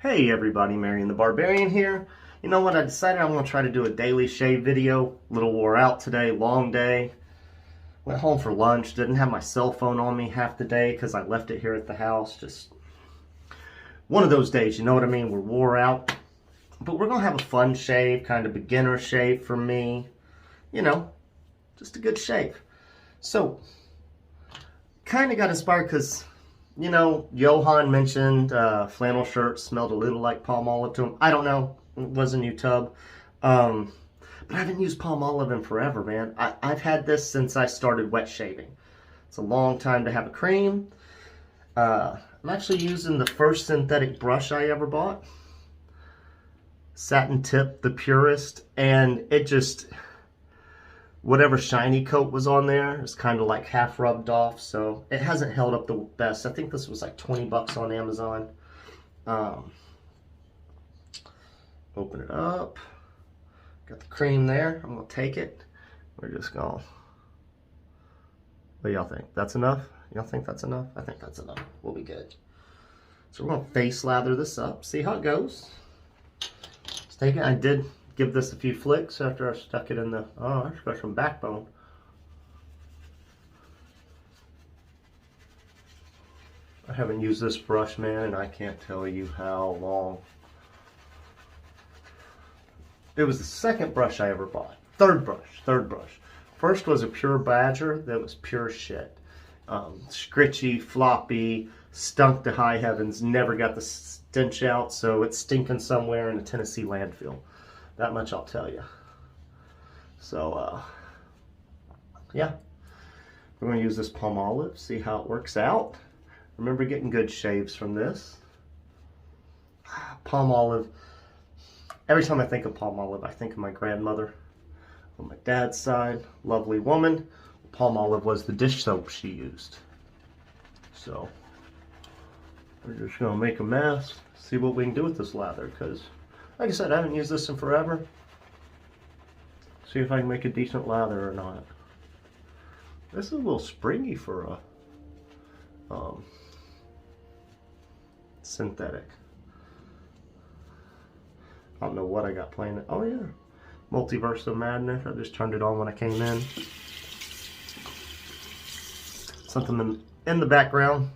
Hey everybody, Marion the Barbarian here. You know what, I decided I'm going to try to do a daily shave video. A little wore out today, long day. Went home for lunch, didn't have my cell phone on me half the day because I left it here at the house. Just one of those days, you know what I mean, we're wore out. But we're going to have a fun shave, kind of beginner shave for me. You know, just a good shave. So, kind of got inspired because, you know, Johan mentioned flannel shirts smelled a little like Palmolive to him. I don't know. It was a new tub. But I haven't used Palmolive in forever, man. I've had this since I started wet shaving. It's a long time to have a cream. I'm actually using the first synthetic brush I ever bought. Satin tip, the Purest. And it just, whatever shiny coat was on there is kind of like half rubbed off, so it hasn't held up the best. I think this was like 20 bucks on Amazon. Open it up. Got the cream there. I'm gonna take it. We're just gonna, what do y'all think? That's enough? Y'all think that's enough? I think that's enough. We'll be good. So we're gonna face lather this up, see how it goes. Let's take it. I did give this a few flicks after I stuck it in the, oh, that's got some backbone. I haven't used this brush, man, and I can't tell you how long. It was the second brush I ever bought. Third brush. First was a Pure Badger that was pure shit. Scritchy, floppy, stunk to high heavens, never got the stench out, so it's stinking somewhere in a Tennessee landfill. That much I'll tell you. So, yeah. We're going to use this Palmolive, see how it works out. Remember getting good shaves from this. Palmolive. Every time I think of Palmolive, I think of my grandmother. On my dad's side, lovely woman. Palmolive was the dish soap she used. So, we're just going to make a mess, see what we can do with this lather, because like I said, I haven't used this in forever. See if I can make a decent lather or not. This is a little springy for a synthetic. I don't know what I got playing. Oh yeah, Multiverse of Madness. I just turned it on when I came in. Something in the background.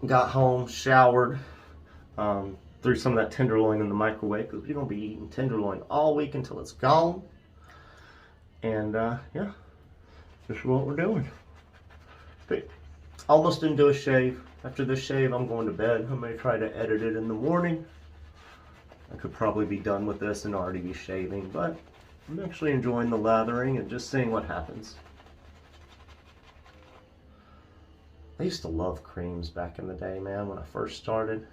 Got home, showered. Threw some of that tenderloin in the microwave because we're going to be eating tenderloin all week until it's gone. And yeah, this is what we're doing. But almost didn't do a shave. After this shave, I'm going to bed. I'm going to try to edit it in the morning. I could probably be done with this and already be shaving, but I'm actually enjoying the lathering and just seeing what happens. I used to love creams back in the day, man, when I first started.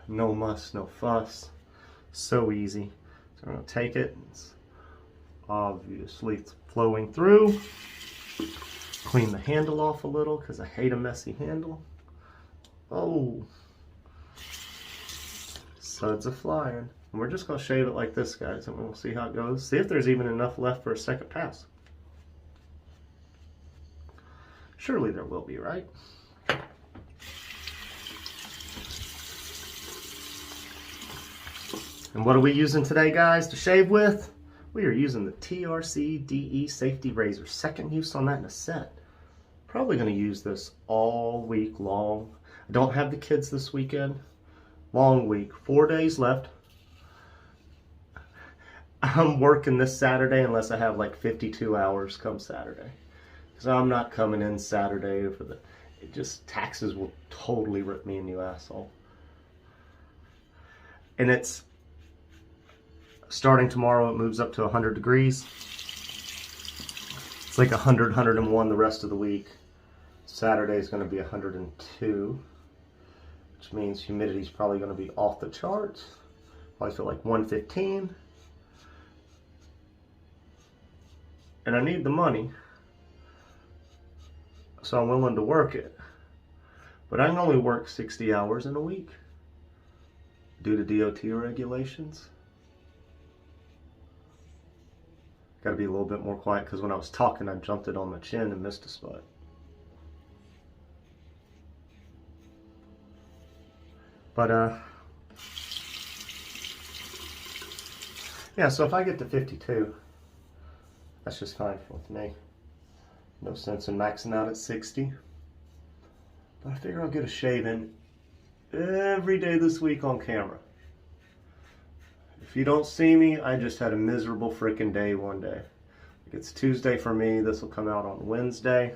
No muss, no fuss. So easy. So I'm going to take it. It's obviously flowing through. Clean the handle off a little because I hate a messy handle. Oh. Suds are flying. And we're just going to shave it like this, guys, and we'll see how it goes. See if there's even enough left for a second pass. Surely there will be, right? And what are we using today, guys, to shave with? We are using the TRC DE Safety Razor. Second use on that Nacet. Probably going to use this all week long. I don't have the kids this weekend. Long week. 4 days left. I'm working this Saturday unless I have like 52 hours come Saturday. Because I'm not coming in Saturday for the... It just, taxes will totally rip me a new asshole. And it's... Starting tomorrow, it moves up to 100 degrees. It's like 100, 101 the rest of the week. Saturday is going to be 102, which means humidity is probably going to be off the charts. Probably feel like 115. And I need the money, so I'm willing to work it. But I can only work 60 hours in a week due to DOT regulations. Got to be a little bit more quiet because when I was talking, I jumped it on my chin and missed a spot. But yeah, so if I get to 52, that's just fine with me. No sense in maxing out at 60. But I figure I'll get a shave in every day this week on camera. If you don't see me, I just had a miserable freaking day one day. It's Tuesday for me. This will come out on Wednesday.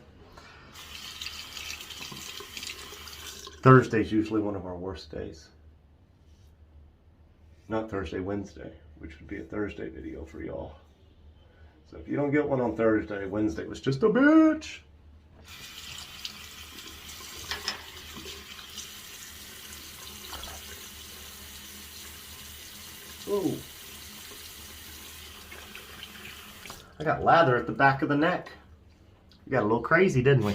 Thursday's usually one of our worst days. Not Thursday, Wednesday, which would be a Thursday video for y'all. So if you don't get one on Thursday, Wednesday was just a bitch. Ooh. I got lather at the back of the neck. We got a little crazy, didn't we?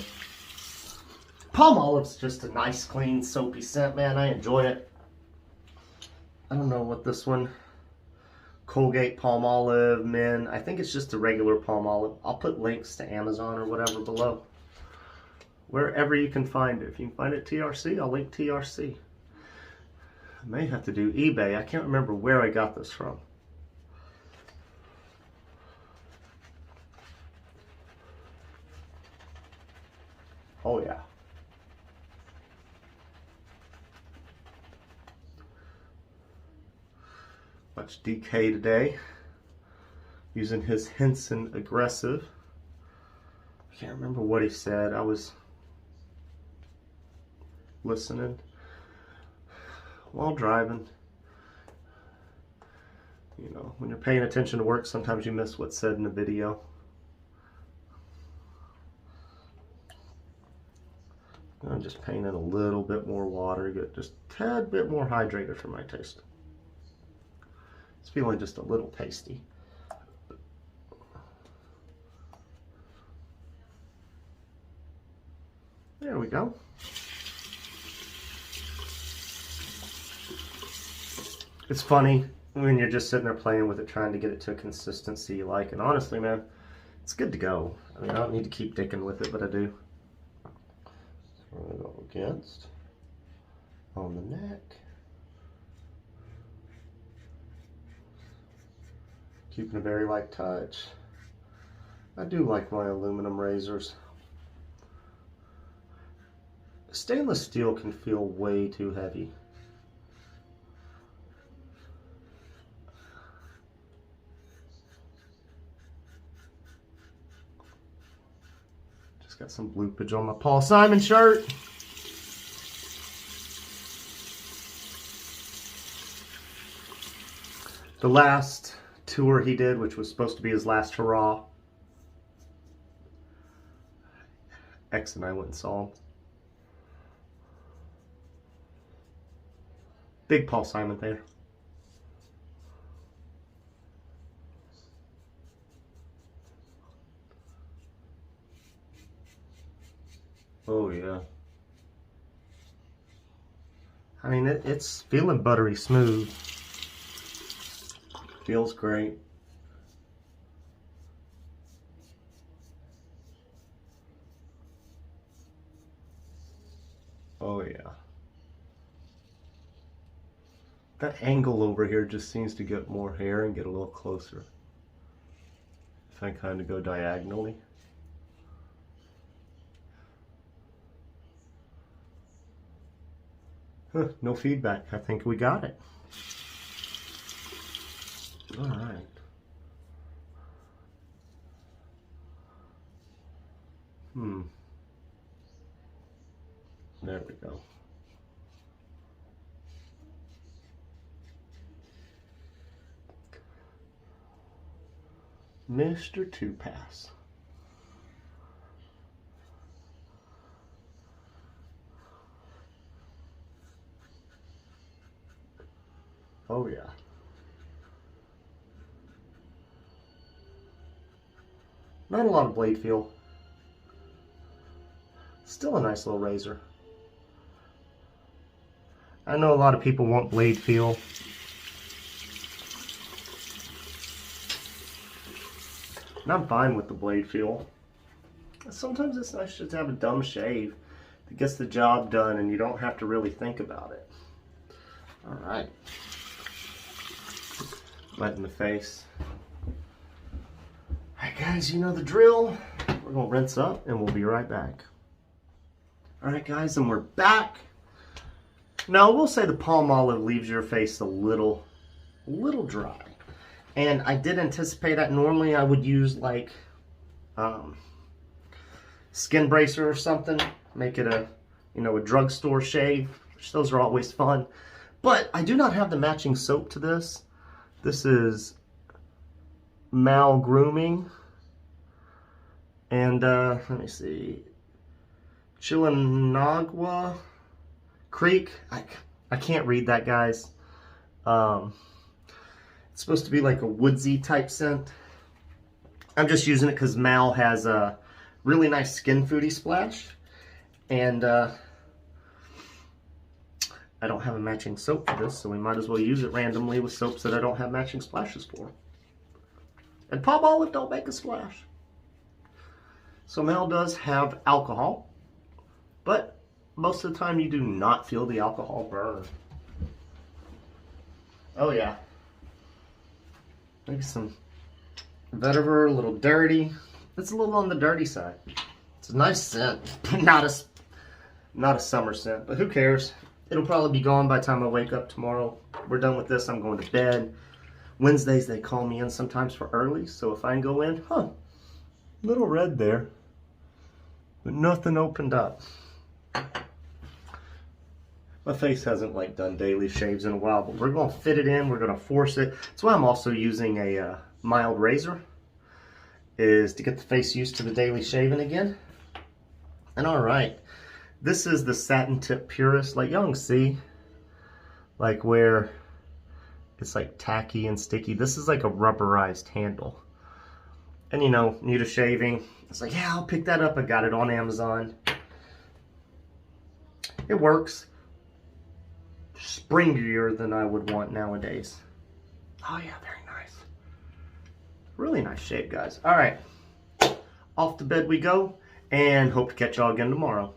Palmolive's just a nice, clean, soapy scent, man. I enjoy it. I don't know what this one, Colgate Palmolive Men. I think it's just a regular Palmolive. I'll put links to Amazon or whatever below. Wherever you can find it. If you can find it TRC, I'll link TRC. I may have to do eBay. I can't remember where I got this from. Oh yeah. Much DK today. Using his Henson Aggressive. I can't remember what he said. I was listening while driving. You know, when you're paying attention to work, sometimes you miss what's said in the video. I'm just paying in a little bit more water, get just a tad bit more hydrated for my taste. It's feeling just a little tasty. There we go. It's funny when you're just sitting there playing with it, trying to get it to a consistency you like. And honestly, man, it's good to go. I mean, I don't need to keep dicking with it, but I do. Run it up against, on the neck. Keeping a very light touch. I do like my aluminum razors. Stainless steel can feel way too heavy. Just got some bloopage on my Paul Simon shirt. The last tour he did, which was supposed to be his last hurrah, X and I went and saw him. Big Paul Simon there. Oh yeah. I mean, it's feeling buttery smooth. Feels great. Oh yeah. That angle over here just seems to get more hair and get a little closer. If I kind of go diagonally. Huh, no feedback. I think we got it. All right. There we go. Mr. Two Pass. Oh yeah. Not a lot of blade feel. Still a nice little razor. I know a lot of people want blade feel. And I'm fine with the blade feel. Sometimes it's nice just to have a dumb shave that gets the job done and you don't have to really think about it. All right. Right in the face. All right, guys, you know the drill. We're gonna rinse up and we'll be right back. All right, guys, and we're back. Now, we'll say the Palmolive leaves your face a little dry. And I did anticipate that. Normally I would use like skin bracer or something. Make it a, you know, a drugstore shave, which those are always fun. But I do not have the matching soap to this. This is Mal Grooming. And let me see. Chittenago Creek. I can't read that, guys. It's supposed to be like a woodsy type scent. I'm just using it because Mal has a really nice skin foodie splash. And I don't have a matching soap for this, so we might as well use it randomly with soaps that I don't have matching splashes for. And Palmolive don't make a splash. So Mal does have alcohol, but most of the time you do not feel the alcohol burn. Oh yeah. Maybe some vetiver, a little dirty. It's a little on the dirty side. It's a nice scent, but not a summer scent, but who cares? It'll probably be gone by the time I wake up tomorrow. We're done with this, I'm going to bed. Wednesdays they call me in sometimes for early, so if I can go in, little red there, but nothing opened up. My face hasn't like done daily shaves in a while, but we're going to fit it in, we're going to force it. That's why I'm also using a mild razor, is to get the face used to the daily shaving again. And all right, this is the Satin tip Purest. Like y'all can see, like where it's like tacky and sticky. This is like a rubberized handle. And you know, new to shaving, it's like, yeah, I'll pick that up. I got it on Amazon. It works. Springier than I would want nowadays. Oh yeah, very nice. Really nice shave, guys. All right, off to bed we go, and hope to catch y'all again tomorrow.